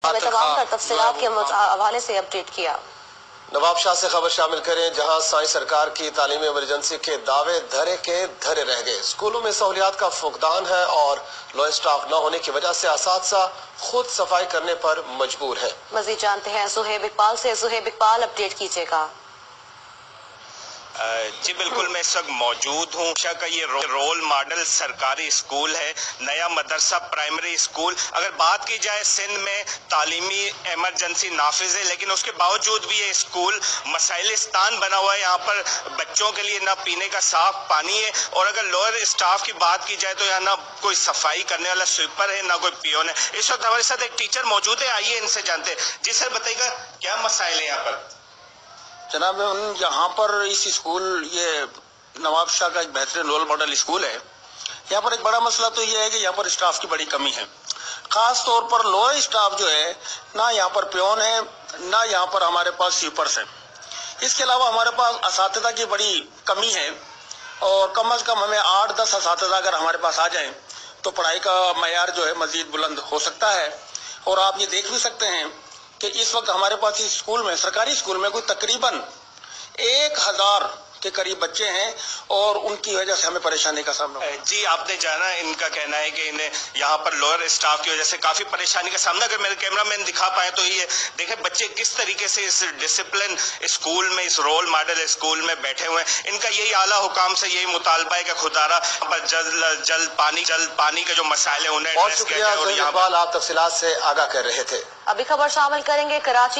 हमें तमाम तर तफसीलात के हवाले से अपडेट किया। नवाब शाह से खबर शामिल करें, जहां साई सरकार की तालीमी इमरजेंसी के दावे धरे के धरे रह गए। स्कूलों में सहूलियात का फुकदान है और लो स्टाफ न होने की वजह से असातिज़ा खुद सफाई करने पर मजबूर है। मजीद जानते हैं सुहेब इकबाल से। सुहेब इकबाल, अपडेट कीजिएगा। जी बिल्कुल, मैं इस वक्त मौजूद हूँ। का ये रोल मॉडल सरकारी स्कूल है, नया मदरसा प्राइमरी स्कूल। अगर बात की जाए सिंध में तालीमी इमरजेंसी नाफिज है, लेकिन उसके बावजूद भी ये स्कूल मसाइलिस्तान बना हुआ है। यहाँ पर बच्चों के लिए ना पीने का साफ पानी है, और अगर लोअर स्टाफ की बात की जाए तो यहाँ ना कोई सफाई करने वाला स्वीपर है, ना कोई पियोन है। इस वक्त हमारे साथ एक टीचर मौजूद है, आइए इनसे जानते हैं। जी सर, बताइएगा क्या मसाइल है यहाँ पर? जनाब, यहाँ पर इस स्कूल, ये नवाब शाह का एक बेहतरीन रोल मॉडल स्कूल है। यहाँ पर एक बड़ा मसला तो ये है कि यहाँ पर स्टाफ की बड़ी कमी है। खास तौर पर लोअर स्टाफ जो है, ना यहाँ पर पियोन है, ना यहाँ पर हमारे पास स्वीपर्स हैं। इसके अलावा हमारे पास असातिज़ा की बड़ी कमी है, और कम अज़ कम हमें 8-10 असातिज़ा अगर हमारे पास आ जाएं तो पढ़ाई का मयार जो है मज़ीद बुलंद हो सकता है। और आप ये देख भी सकते हैं कि इस वक्त हमारे पास इस स्कूल में, सरकारी स्कूल में, कोई तकरीबन 1000 के करीब बच्चे हैं, और उनकी वजह से हमें परेशानी का सामना। जी, आपने जाना, इनका कहना है कि इन्हें यहाँ पर लोअर स्टाफ की वजह से काफी परेशानी का सामना। अगर मेरे कैमरामैन दिखा पाए तो ये देखें बच्चे किस तरीके से इस डिसिप्लिन स्कूल में, इस रोल मॉडल स्कूल में बैठे हुए हैं। इनका यही आला हुकाम से यही मुतालबा है कि खुदारा पर जल पानी के जो मसाइल है उन्हें बहुत शुक्रिया। आप तफसीलात से आगाह कर रहे थे। अभी खबर शामिल करेंगे कराची